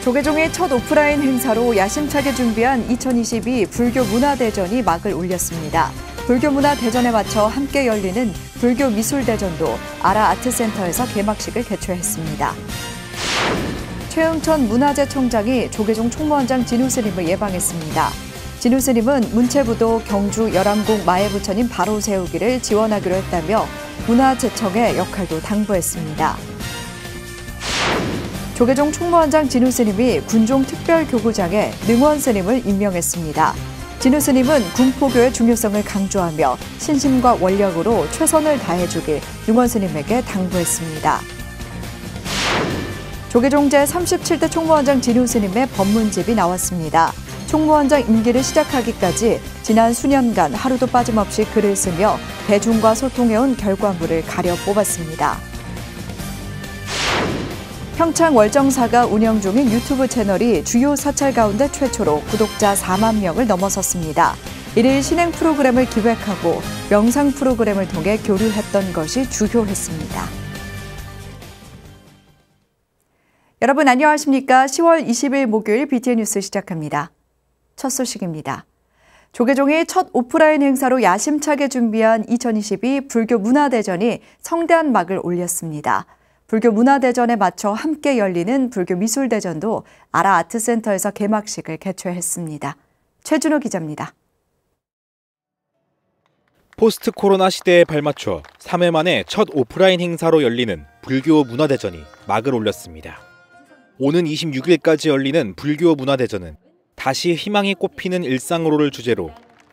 조계종의 첫 오프라인 행사로 야심차게 준비한 2022 불교 문화대전이 막을 올렸습니다. 불교 문화대전에 맞춰 함께 열리는 불교 미술대전도 아라 아트센터에서 개막식을 개최했습니다. 최응천 문화재청장이 조계종 총무원장 진우 스님을 예방했습니다. 진우 스님은 문체부도 경주 열암국 마애부처님 바로 세우기를 지원하기로 했다며 문화재청의 역할도 당부했습니다. 조계종 총무원장 진우 스님이 군종 특별교구장에 능원 스님을 임명했습니다. 진우 스님은 군포교의 중요성을 강조하며 신심과 원력으로 최선을 다해주길 능원 스님에게 당부했습니다. 조계종 제37대 총무원장 진우 스님의 법문집이 나왔습니다. 총무원장 임기를 시작하기까지 지난 수년간 하루도 빠짐없이 글을 쓰며 대중과 소통해온 결과물을 가려 뽑았습니다. 평창 월정사가 운영 중인 유튜브 채널이 주요 사찰 가운데 최초로 구독자 4만 명을 넘어섰습니다. 이를 신행 프로그램을 기획하고 명상 프로그램을 통해 교류했던 것이 주요했습니다. 여러분 안녕하십니까? 10월 20일 목요일 BTN 뉴스 시작합니다. 첫 소식입니다. 조계종이 첫 오프라인 행사로 야심차게 준비한 2022 불교 문화대전이 성대한 막을 올렸습니다. 불교 문화대전에 맞춰 함께 열리는 불교 미술대전도 아라 아트센터에서 개막식을 개최했습니다. 최준호 기자입니다. 포스트 코로나 시대에 발맞춰 3회 만에 첫 오프라인 행사로 열리는 불교 문화대전이 막을 올렸습니다. 오는 26일까지 열리는 불교 문화대전은 다시 희망이 꽃피는 일상으로를 주제로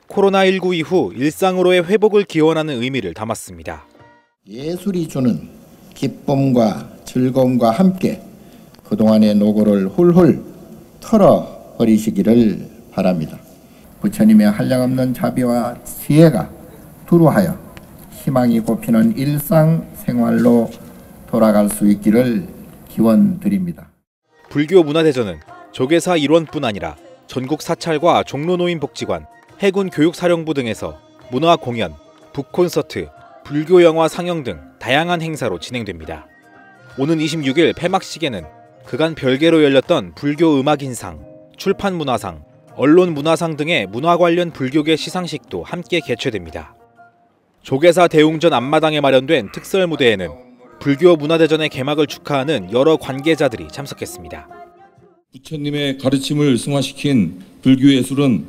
코로나19 이후 일상으로의 회복을 기원하는 의미를 담았습니다. 예술이 주는 기쁨과 즐거움과 함께 그동안의 노고를 훌훌 털어버리시기를 바랍니다. 부처님의 한량없는 자비와 지혜가 두루하여 희망이 꽃피는 일상생활로 돌아갈 수 있기를 기원드립니다. 불교 문화대전은 조계사 일원뿐 아니라 전국 사찰과 종로노인복지관, 해군 교육사령부 등에서 문화 공연, 북콘서트, 불교 영화 상영 등 다양한 행사로 진행됩니다. 오는 26일 폐막식에는 그간 별개로 열렸던 불교 음악인상, 출판문화상, 언론문화상 등의 문화 관련 불교계 시상식도 함께 개최됩니다. 조계사 대웅전 앞마당에 마련된 특설 무대에는 불교 문화대전의 개막을 축하하는 여러 관계자들이 참석했습니다. 부처님의 가르침을 승화시킨 불교 예술은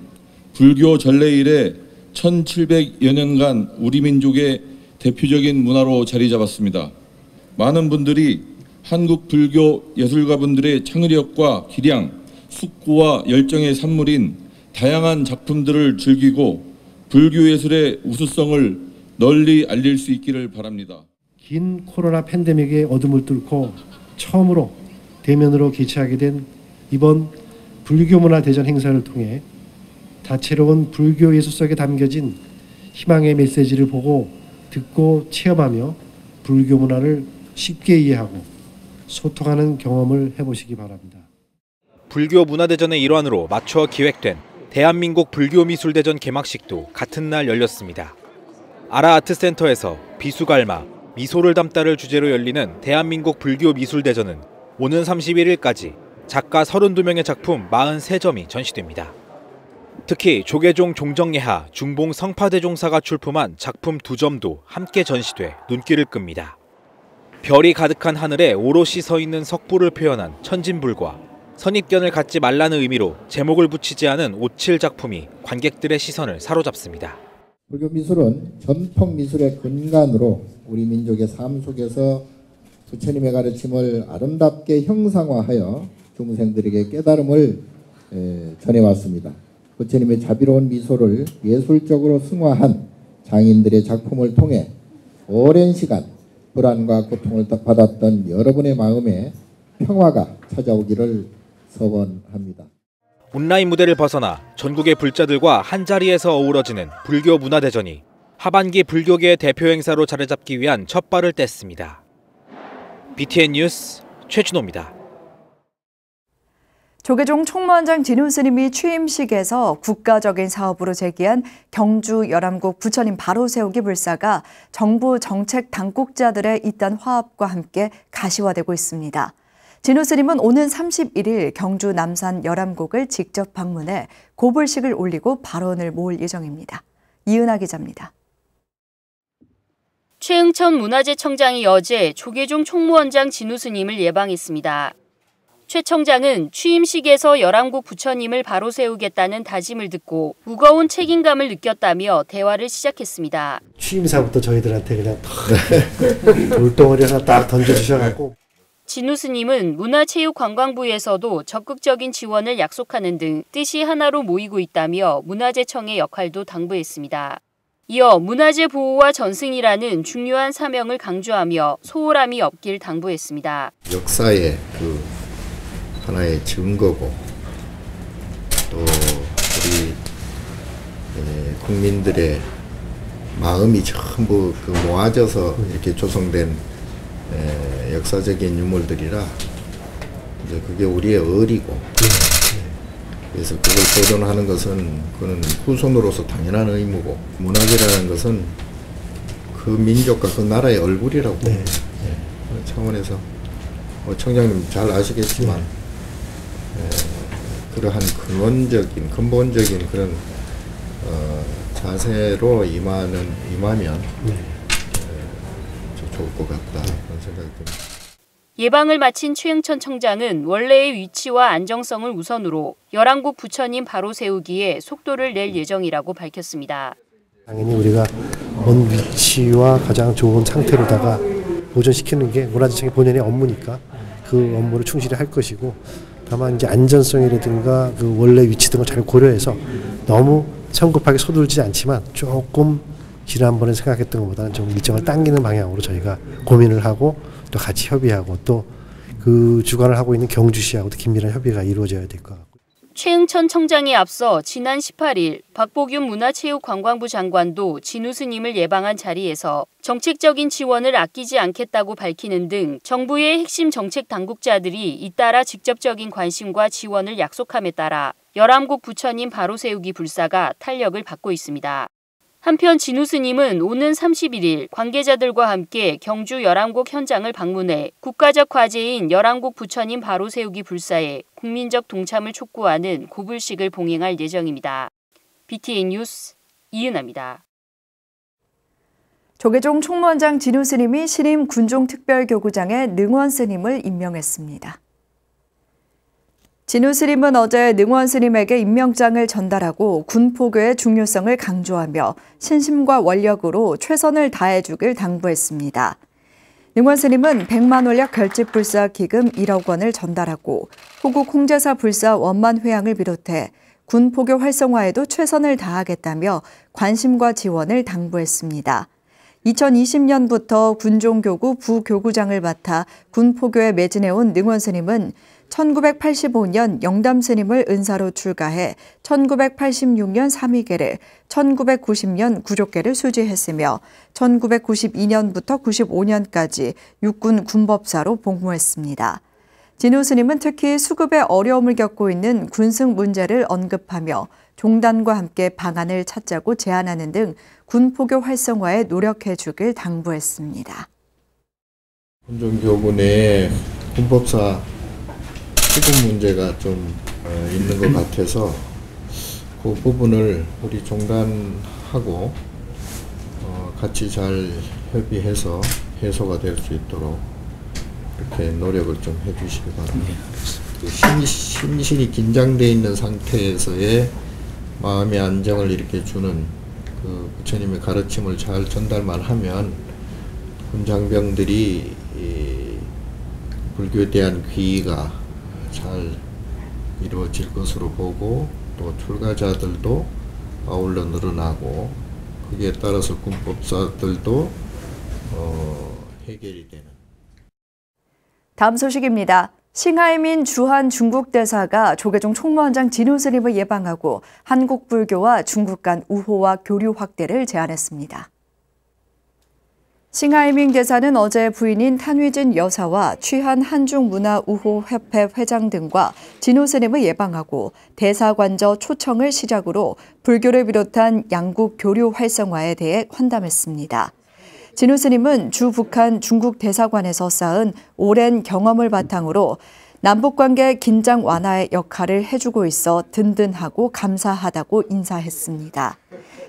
불교 전래 이래 1700여 년간 우리 민족의 대표적인 문화로 자리 잡았습니다. 많은 분들이 한국 불교 예술가분들의 창의력과 기량, 숙고와 열정의 산물인 다양한 작품들을 즐기고 불교 예술의 우수성을 널리 알릴 수 있기를 바랍니다. 긴 코로나 팬데믹의 어둠을 뚫고 처음으로 대면으로 개최하게 된 이번 불교문화대전 행사를 통해 다채로운 불교 예술 속에 담겨진 희망의 메시지를 보고 듣고 체험하며 불교 문화를 쉽게 이해하고 소통하는 경험을 해보시기 바랍니다. 불교 문화대전의 일환으로 맞춰 기획된 대한민국 불교미술대전 개막식도 같은 날 열렸습니다. 아라 아트센터에서 비수갈마, 미소를 담다를 주제로 열리는 대한민국 불교미술대전은 오는 31일까지 작가 32명의 작품 43점이 전시됩니다. 특히 조계종 종정예하 중봉 성파대종사가 출품한 작품 2점도 함께 전시돼 눈길을 끕니다. 별이 가득한 하늘에 오롯이 서 있는 석불을 표현한 천진불과 선입견을 갖지 말라는 의미로 제목을 붙이지 않은 오칠 작품이 관객들의 시선을 사로잡습니다. 불교 미술은 전통 미술의 근간으로 우리 민족의 삶 속에서 부처님의 가르침을 아름답게 형상화하여 중생들에게 깨달음을 전해왔습니다. 부처님의 자비로운 미소를 예술적으로 승화한 장인들의 작품을 통해 오랜 시간 불안과 고통을 받았던 여러분의 마음에 평화가 찾아오기를 서원합니다. 온라인 무대를 벗어나 전국의 불자들과 한자리에서 어우러지는 불교 문화대전이 하반기 불교계의 대표 행사로 자리 잡기 위한 첫 발을 뗐습니다. BTN 뉴스 최준호입니다. 조계종 총무원장 진우 스님이 취임식에서 국가적인 사업으로 제기한 경주 열암국 부처님 바로 세우기 불사가 정부 정책 당국자들의 잇단 화합과 함께 가시화되고 있습니다. 진우 스님은 오는 31일 경주 남산 열암곡을 직접 방문해 고불식을 올리고 발언을 모을 예정입니다. 이은하 기자입니다. 최응천 문화재청장이 어제 조계종 총무원장 진우 스님을 예방했습니다. 최 청장은 취임식에서 열암곡 부처님을 바로 세우겠다는 다짐을 듣고 무거운 책임감을 느꼈다며 대화를 시작했습니다. 취임사부터 저희들한테 그냥 돌덩어리 하나 딱 던져주셔갖고. 진우 스님은 문화체육관광부에서도 적극적인 지원을 약속하는 등 뜻이 하나로 모이고 있다며 문화재청의 역할도 당부했습니다. 이어 문화재 보호와 전승이라는 중요한 사명을 강조하며 소홀함이 없길 당부했습니다. 역사의 하나의 증거고 또 우리 국민들의 마음이 전부 모아져서 이렇게 조성된 역사적인 유물들이라 이제 그게 우리의 의리고 그래서 그걸 보존하는 것은 그는 후손으로서 당연한 의무고 문화재라는 것은 그 민족과 그 나라의 얼굴이라고 그런 차원에서 청장님 잘 아시겠지만 그러한 근본적인 그런 자세로 임하면 좋을 것 같다 그런 생각이 듭니다. 예방을 마친 최응천 청장은 원래의 위치와 안정성을 우선으로 열암곡 부처님 바로 세우기에 속도를 낼 예정이라고 밝혔습니다. 당연히 우리가 본 위치와 가장 좋은 상태로다가 보존시키는 게 문화재청의 본연의 업무니까 그 업무를 충실히 할 것이고 다만 이제 안전성이라든가 그 원래 위치 등을 잘 고려해서 너무 성급하게 서둘지 않지만 조금 지난번에 생각했던 것보다는 좀 일정을 당기는 방향으로 저희가 고민을 하고 또 같이 협의하고 또 그 주관을 하고 있는 경주시하고도 긴밀한 협의가 이루어져야 될 것 같고. 최응천 청장에 앞서 지난 18일 박보균 문화체육관광부 장관도 진우 스님을 예방한 자리에서 정책적인 지원을 아끼지 않겠다고 밝히는 등 정부의 핵심 정책 당국자들이 잇따라 직접적인 관심과 지원을 약속함에 따라 열암곡 부처님 바로 세우기 불사가 탄력을 받고 있습니다. 한편 진우 스님은 오는 31일 관계자들과 함께 경주 열암곡 현장을 방문해 국가적 과제인 열암곡 부처님 바로 세우기 불사에 국민적 동참을 촉구하는 고불식을 봉행할 예정입니다. BTN 뉴스 이은하입니다. 조계종 총무원장 진우 스님이 신임 군종특별교구장에 능원 스님을 임명했습니다. 진우 스님은 어제 능원 스님에게 임명장을 전달하고 군포교의 중요성을 강조하며 신심과 원력으로 최선을 다해주길 당부했습니다. 능원 스님은 100만 원력 결집 불사 기금 1억 원을 전달하고 호국 홍제사 불사 원만 회양을 비롯해 군포교 활성화에도 최선을 다하겠다며 관심과 지원을 당부했습니다. 2020년부터 군종교구 부교구장을 맡아 군포교에 매진해온 능원 스님은 1985년 영담 스님을 은사로 출가해 1986년 삼위계를, 1990년 구족계를 수지했으며 1992년부터 95년까지 육군 군법사로 복무했습니다. 진우 스님은 특히 수급에 어려움을 겪고 있는 군승 문제를 언급하며 종단과 함께 방안을 찾자고 제안하는 등 군포교 활성화에 노력해 주길 당부했습니다. 군종교구 내에 군법사 수급 문제가 좀 있는 것 같아서 그 부분을 우리 종단하고 같이 잘 협의해서 해소가 될 수 있도록 이렇게 노력을 좀 해주시기 바랍니다. 심신이 긴장되어 있는 상태에서의 마음의 안정을 이렇게 주는 그 부처님의 가르침을 잘 전달만 하면 군장병들이 불교에 대한 귀의가 잘 이루어질 것으로 보고 또 출가자들도 아울러 늘어나고 거기에 따라서 군법사들도 해결이 되는. 다음 소식입니다. 싱하이민 주한 중국 대사가 조계종 총무원장 진우 스님을 예방하고 한국 불교와 중국 간 우호와 교류 확대를 제안했습니다. 싱하이밍 대사는 어제 부인인 탄휘진 여사와 취한 한중문화우호협회 회장 등과 진우 스님을 예방하고 대사관저 초청을 시작으로 불교를 비롯한 양국 교류 활성화에 대해 환담했습니다. 진우 스님은 주 북한 중국 대사관에서 쌓은 오랜 경험을 바탕으로 남북관계 긴장 완화의 역할을 해주고 있어 든든하고 감사하다고 인사했습니다.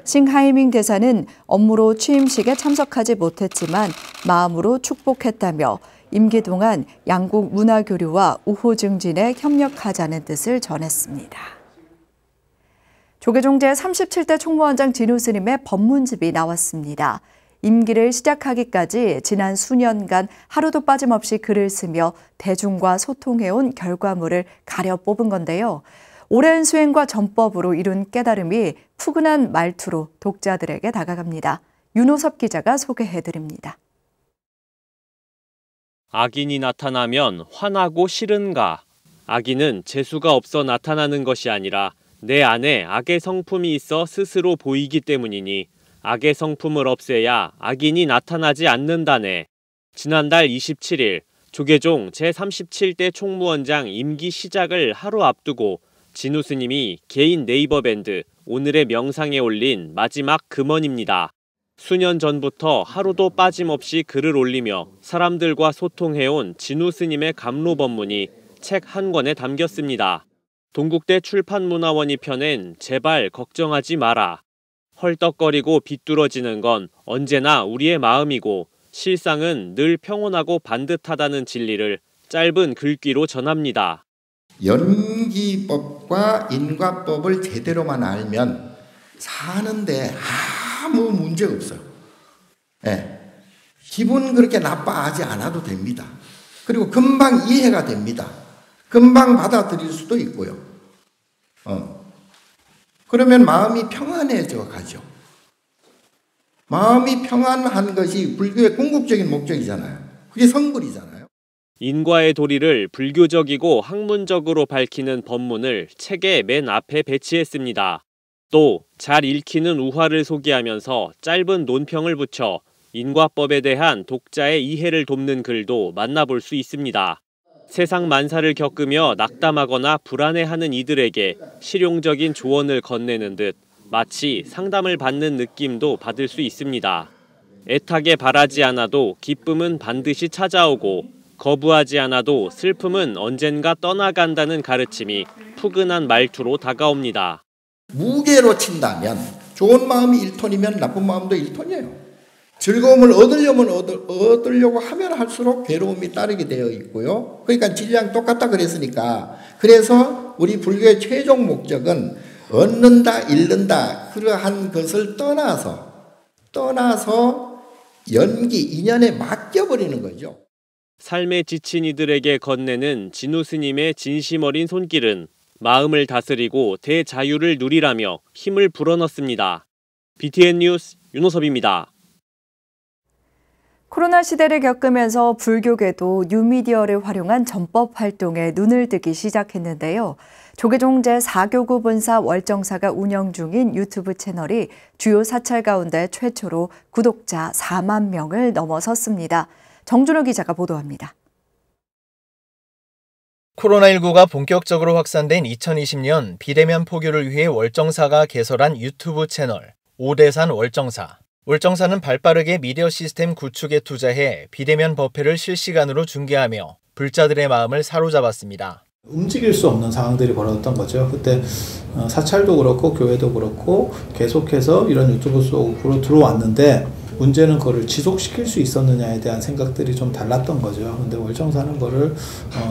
싱하이밍 대사는 업무로 취임식에 참석하지 못했지만 마음으로 축복했다며 임기 동안 양국 문화교류와 우호 증진에 협력하자는 뜻을 전했습니다. 조계종 제37대 총무원장 진우 스님의 법문집이 나왔습니다. 임기를 시작하기까지 지난 수년간 하루도 빠짐없이 글을 쓰며 대중과 소통해온 결과물을 가려 뽑은 건데요. 오랜 수행과 전법으로 이룬 깨달음이 푸근한 말투로 독자들에게 다가갑니다. 윤호섭 기자가 소개해드립니다. 악인이 나타나면 화나고 싫은가? 악인은 재수가 없어 나타나는 것이 아니라 내 안에 악의 성품이 있어 스스로 보이기 때문이니 악의 성품을 없애야 악인이 나타나지 않는다네. 지난달 27일 조계종 제37대 총무원장 임기 시작을 하루 앞두고 진우 스님이 개인 네이버 밴드 오늘의 명상에 올린 마지막 금언입니다. 수년 전부터 하루도 빠짐없이 글을 올리며 사람들과 소통해온 진우 스님의 감로법문이 책 한 권에 담겼습니다. 동국대 출판문화원이 펴낸 제발 걱정하지 마라. 헐떡거리고 비뚤어지는 건 언제나 우리의 마음이고 실상은 늘 평온하고 반듯하다는 진리를 짧은 글귀로 전합니다. 연기법과 인과법을 제대로만 알면 사는데 아무 문제 없어요. 네. 기분 그렇게 나빠하지 않아도 됩니다. 그리고 금방 이해가 됩니다. 금방 받아들일 수도 있고요. 그러면 마음이 평안해져 가죠. 마음이 평안한 것이 불교의 궁극적인 목적이잖아요. 그게 성불이잖아요. 인과의 도리를 불교적이고 학문적으로 밝히는 법문을 책의 맨 앞에 배치했습니다. 또 잘 읽히는 우화를 소개하면서 짧은 논평을 붙여 인과법에 대한 독자의 이해를 돕는 글도 만나볼 수 있습니다. 세상 만사를 겪으며 낙담하거나 불안해하는 이들에게 실용적인 조언을 건네는 듯 마치 상담을 받는 느낌도 받을 수 있습니다. 애타게 바라지 않아도 기쁨은 반드시 찾아오고 거부하지 않아도 슬픔은 언젠가 떠나간다는 가르침이 푸근한 말투로 다가옵니다. 무게로 친다면 좋은 마음이 1톤이면 나쁜 마음도 1톤이에요. 즐거움을 얻으려고 하면 할수록 괴로움이 따르게 되어 있고요. 그러니까 질량 똑같다 그랬으니까. 그래서 우리 불교의 최종 목적은 얻는다, 잃는다 그러한 것을 떠나서 연기, 인연에 맡겨버리는 거죠. 삶에 지친 이들에게 건네는 진우 스님의 진심 어린 손길은 마음을 다스리고 대자유를 누리라며 힘을 불어넣습니다. BTN 뉴스 윤호섭입니다. 코로나 시대를 겪으면서 불교계도 뉴미디어를 활용한 전법 활동에 눈을 뜨기 시작했는데요. 조계종 제4교구 본사 월정사가 운영 중인 유튜브 채널이 주요 사찰 가운데 최초로 구독자 4만 명을 넘어섰습니다. 정준호 기자가 보도합니다. 코로나19가 본격적으로 확산된 2020년 비대면 포교를 위해 월정사가 개설한 유튜브 채널 오대산 월정사. 월정사는 발빠르게 미디어 시스템 구축에 투자해 비대면 법회를 실시간으로 중계하며 불자들의 마음을 사로잡았습니다. 움직일 수 없는 상황들이 벌어졌던 거죠. 그때 사찰도 그렇고 교회도 그렇고 계속해서 이런 유튜브 속으로 들어왔는데 문제는 그거를 지속시킬 수 있었느냐에 대한 생각들이 좀 달랐던 거죠. 근데 월정사는 그거를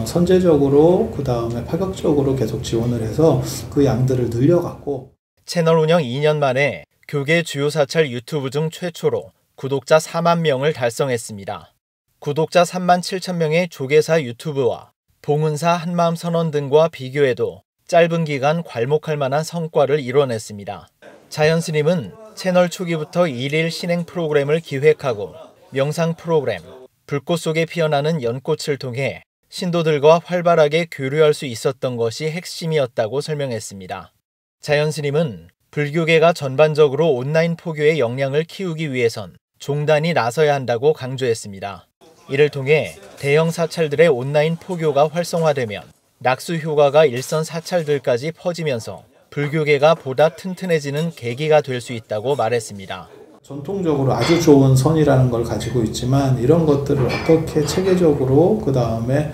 선제적으로 그다음에 파격적으로 계속 지원을 해서 그 양들을 늘려갔고 채널 운영 2년 만에 교계 주요 사찰 유튜브 중 최초로 구독자 4만 명을 달성했습니다. 구독자 3만 7천 명의 조계사 유튜브와 봉은사 한마음 선언 등과 비교해도 짧은 기간 괄목할 만한 성과를 이뤄냈습니다. 자연 스님은 채널 초기부터 일일 신행 프로그램을 기획하고 명상 프로그램, 불꽃 속에 피어나는 연꽃을 통해 신도들과 활발하게 교류할 수 있었던 것이 핵심이었다고 설명했습니다. 자연 스님은 불교계가 전반적으로 온라인 포교의 역량을 키우기 위해선 종단이 나서야 한다고 강조했습니다. 이를 통해 대형 사찰들의 온라인 포교가 활성화되면 낙수 효과가 일선 사찰들까지 퍼지면서 불교계가 보다 튼튼해지는 계기가 될 수 있다고 말했습니다. 전통적으로 아주 좋은 선이라는 걸 가지고 있지만 이런 것들을 어떻게 체계적으로 그 다음에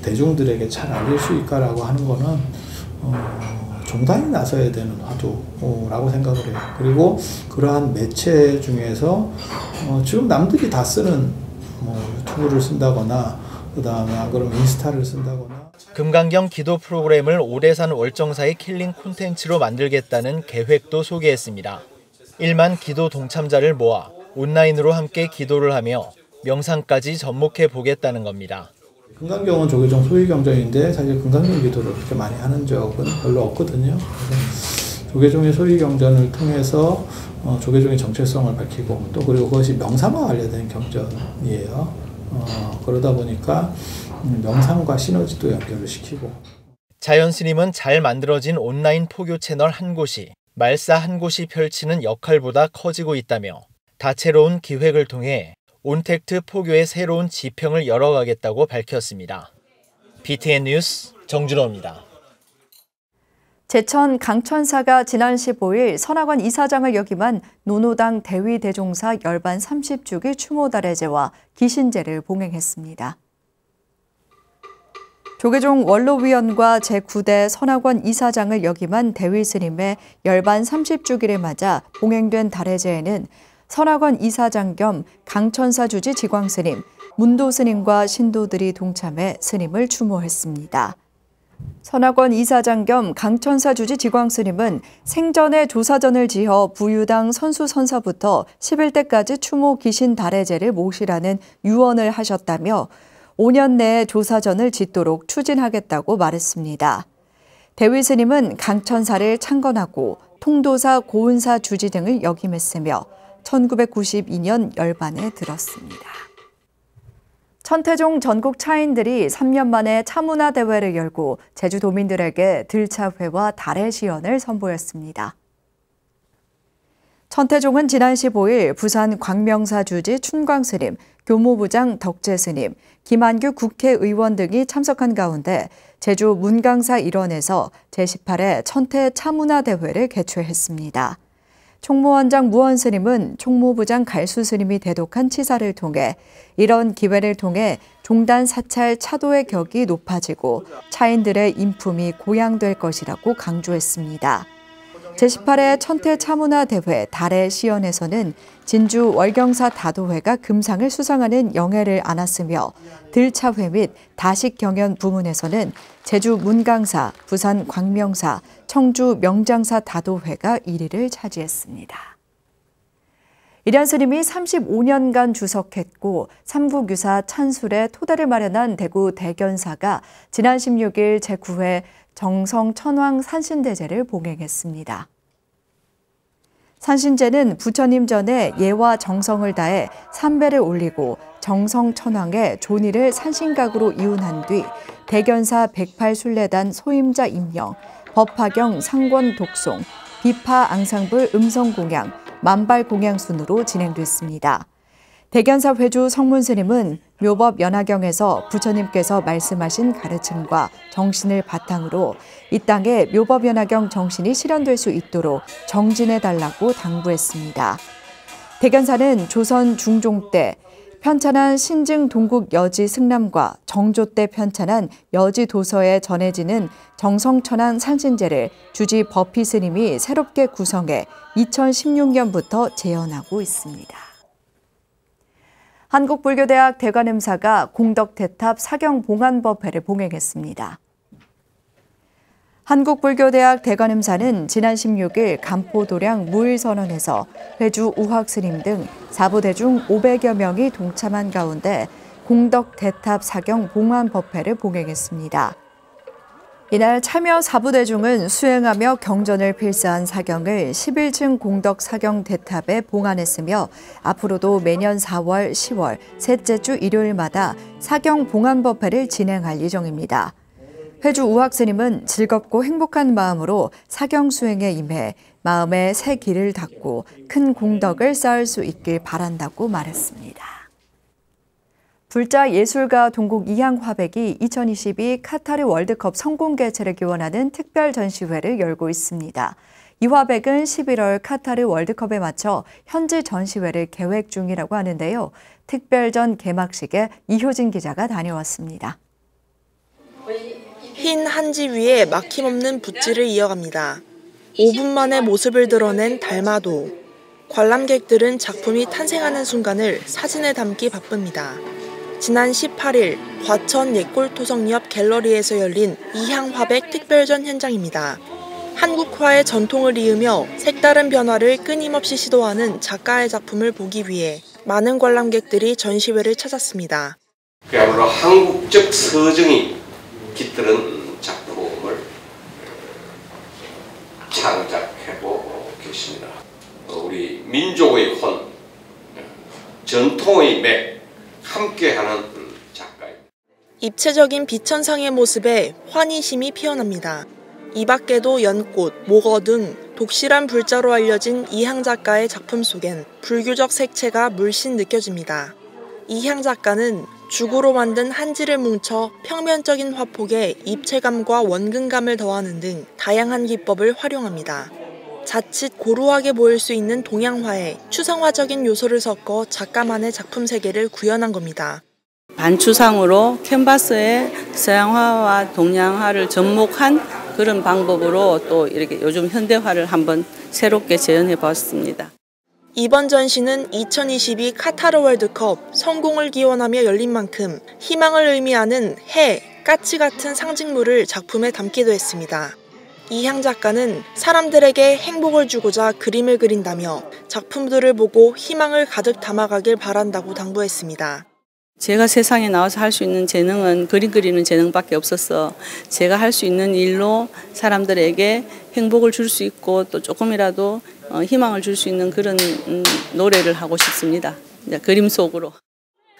대중들에게 잘 알릴 수 있을까라고 하는 거는 종단이 나서야 되는 화두라고 생각을 해요. 그리고 그러한 매체 중에서 지금 남들이 다 쓰는 유튜브를 쓴다거나 그 다음에 안 그러면 인스타를 쓴다거나 금강경 기도 프로그램을 오래산 월정사의 킬링 콘텐츠로 만들겠다는 계획도 소개했습니다. 1만 기도 동참자를 모아 온라인으로 함께 기도를 하며 명상까지 접목해 보겠다는 겁니다. 금강경은 조계종 소위 경전인데 사실 금강경 기도를 그렇게 많이 하는 적은 별로 없거든요. 그래서 조계종의 소위 경전을 통해서 조계종의 정체성을 밝히고 또 그리고 그것이 명상과 관련된 경전이에요. 그러다 보니까 명상과 시너지도 연결을 시키고. 자연 스님은 잘 만들어진 온라인 포교 채널 한 곳이 말사 한 곳이 펼치는 역할보다 커지고 있다며 다채로운 기획을 통해 온택트 포교의 새로운 지평을 열어가겠다고 밝혔습니다. BTN 뉴스 정준호입니다. 제천 강천사가 지난 15일 선악원 이사장을 역임한 노노당 대위대종사 열반 30주기 추모달해제와 기신제를 봉행했습니다. 조계종 원로위원과 제9대 선악원 이사장을 역임한 대위스님의 열반 30주기를 맞아 봉행된 달해제에는 선악원 이사장 겸 강천사 주지 지광스님, 문도스님과 신도들이 동참해 스님을 추모했습니다. 선악원 이사장 겸 강천사 주지 지광스님은 생전에 조사전을 지어 부유당 선수선사부터 11대까지 추모 기신 달해제를 모시라는 유언을 하셨다며 5년 내에 조사전을 짓도록 추진하겠다고 말했습니다. 대위스님은 강천사를 창건하고 통도사 고은사 주지 등을 역임했으며 1992년 열반에 들었습니다. 천태종 전국 차인들이 3년 만에 차문화 대회를 열고 제주도민들에게 들차회와 달의 시연을 선보였습니다. 천태종은 지난 15일 부산 광명사 주지 춘광스님, 교무부장 덕재스님, 김한규 국회의원 등이 참석한 가운데 제주 문강사 일원에서 제18회 천태 차문화 대회를 개최했습니다. 총무원장 무원스님은 총무부장 갈수스님이 대독한 치사를 통해 이런 기회를 통해 종단 사찰 차도의 격이 높아지고 차인들의 인품이 고양될 것이라고 강조했습니다. 제18회 천태 차문화 대회 달의 시연에서는 진주 월경사 다도회가 금상을 수상하는 영예를 안았으며 들차회 및 다식 경연 부문에서는 제주 문강사, 부산 광명사, 청주 명장사 다도회가 1위를 차지했습니다. 이련 스님이 35년간 주석했고 삼국유사 찬술의 토대를 마련한 대구 대견사가 지난 16일 제9회 정성천왕 산신대제를 봉행했습니다. 산신제는 부처님 전에 예와 정성을 다해 삼배를 올리고 정성천왕의 존의를 산신각으로 이운한 뒤 대견사 108순례단 소임자 임명, 법화경 상권 독송, 비파 앙상블 음성공양, 만발공양 순으로 진행됐습니다. 대견사 회주 성문스님은 묘법 연화경에서 부처님께서 말씀하신 가르침과 정신을 바탕으로 이 땅에 묘법 연화경 정신이 실현될 수 있도록 정진해달라고 당부했습니다. 대견사는 조선 중종 때 편찬한 신증 동국 여지 승람과 정조 때 편찬한 여지 도서에 전해지는 정성천왕 산신제를 주지 버피 스님이 새롭게 구성해 2016년부터 재현하고 있습니다. 한국불교대학 대관음사가 공덕대탑 사경봉안법회를 봉행했습니다. 한국불교대학 대관음사는 지난 16일 간포도량 무일선언에서 회주 우학스님 등 사부대중 500여 명이 동참한 가운데 공덕대탑 사경봉안법회를 봉행했습니다. 이날 참여 사부대중은 수행하며 경전을 필사한 사경을 11층 공덕 사경 대탑에 봉안했으며 앞으로도 매년 4월, 10월 셋째 주 일요일마다 사경 봉안법회를 진행할 예정입니다. 회주 우학스님은 즐겁고 행복한 마음으로 사경 수행에 임해 마음에 새 길을 닫고 큰 공덕을 쌓을 수 있길 바란다고 말했습니다. 불자 예술가 동국 이향화백이 2022 카타르 월드컵 성공 개최를 기원하는 특별 전시회를 열고 있습니다. 이화백은 11월 카타르 월드컵에 맞춰 현지 전시회를 계획 중이라고 하는데요. 특별전 개막식에 이효진 기자가 다녀왔습니다. 흰 한지 위에 막힘없는 붓질을 이어갑니다. 5분 만에 모습을 드러낸 달마도. 관람객들은 작품이 탄생하는 순간을 사진에 담기 바쁩니다. 지난 18일 과천 옛골토성 옆 갤러리에서 열린 이향화백 특별전 현장입니다. 한국화의 전통을 이으며 색다른 변화를 끊임없이 시도하는 작가의 작품을 보기 위해 많은 관람객들이 전시회를 찾았습니다. 그야말로 한국적 서정이 깃드는 작품을 창작해보고 계십니다. 우리 민족의 혼, 전통의 맥, 함께하는 작가입니다. 입체적인 비천상의 모습에 환희심이 피어납니다. 이 밖에도 연꽃, 목어 등 독실한 불자로 알려진 이향 작가의 작품 속엔 불교적 색채가 물씬 느껴집니다. 이향 작가는 죽으로 만든 한지를 뭉쳐 평면적인 화폭에 입체감과 원근감을 더하는 등 다양한 기법을 활용합니다. 자칫 고루하게 보일 수 있는 동양화에 추상화적인 요소를 섞어 작가만의 작품 세계를 구현한 겁니다. 반추상으로 캔버스에 서양화와 동양화를 접목한 그런 방법으로 또 이렇게 요즘 현대화를 한번 새롭게 재현해 봤습니다. 이번 전시는 2022 카타르 월드컵 성공을 기원하며 열린 만큼 희망을 의미하는 해, 까치 같은 상징물을 작품에 담기도 했습니다. 이향 작가는 사람들에게 행복을 주고자 그림을 그린다며 작품들을 보고 희망을 가득 담아가길 바란다고 당부했습니다. 제가 세상에 나와서 할 수 있는 재능은 그림 그리는 재능밖에 없어서 제가 할 수 있는 일로 사람들에게 행복을 줄 수 있고 또 조금이라도 희망을 줄 수 있는 그런 노래를 하고 싶습니다. 그림 속으로.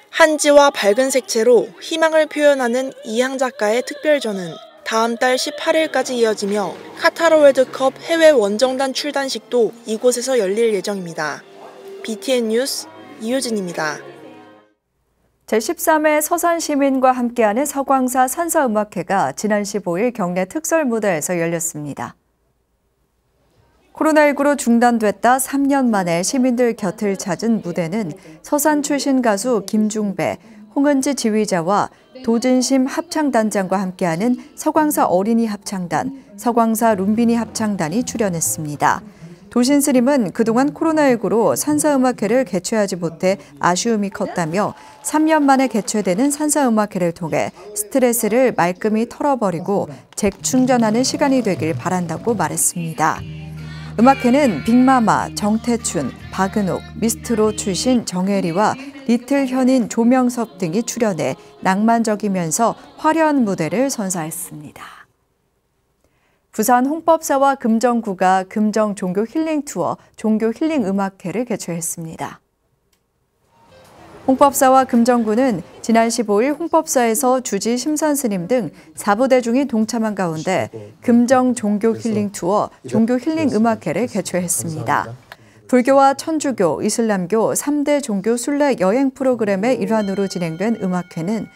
한지와 밝은 색채로 희망을 표현하는 이향 작가의 특별전은 다음 달 18일까지 이어지며 카타르 월드컵 해외 원정단 출단식도 이곳에서 열릴 예정입니다. BTN 뉴스 이효진입니다. 제13회 서산시민과 함께하는 서광사 산사음악회가 지난 15일 경내 특설무대에서 열렸습니다. 코로나19로 중단됐다 3년 만에 시민들 곁을 찾은 무대는 서산 출신 가수 김중배, 홍은지 지휘자와 도진심 합창단장과 함께하는 서광사 어린이 합창단, 서광사 룸비니 합창단이 출연했습니다. 도신스님은 그동안 코로나19로 산사음악회를 개최하지 못해 아쉬움이 컸다며 3년 만에 개최되는 산사음악회를 통해 스트레스를 말끔히 털어버리고 재충전하는 시간이 되길 바란다고 말했습니다. 음악회는 빅마마, 정태춘, 박은옥, 미스트로 출신 정혜리와 리틀 현인 조명섭 등이 출연해 낭만적이면서 화려한 무대를 선사했습니다. 부산 홍법사와 금정구가 금정 종교 힐링 투어, 종교 힐링 음악회를 개최했습니다. 홍법사와 금정구는 지난 15일 홍법사에서 주지 심산스님 등 4부대중이 동참한 가운데 금정 종교 힐링 투어, 종교 힐링 음악회를 개최했습니다. 불교와 천주교, 이슬람교 3대 종교 순례 여행 프로그램의 일환으로 진행된 음악회는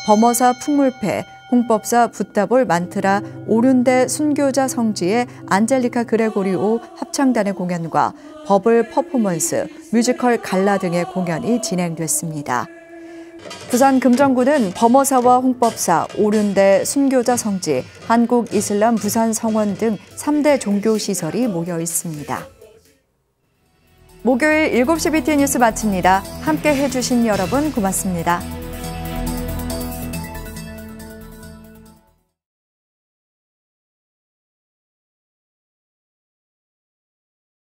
범어사 풍물패, 홍법사 붓다볼 만트라 오륜대 순교자 성지의 안젤리카 그레고리오 합창단의 공연과 버블 퍼포먼스, 뮤지컬 갈라 등의 공연이 진행됐습니다. 부산 금정구는 범어사와 홍법사, 오륜대 순교자 성지, 한국 이슬람 부산 성원 등 3대 종교시설이 모여 있습니다. 목요일 7시 BTN 뉴스 마칩니다. 함께 해주신 여러분 고맙습니다.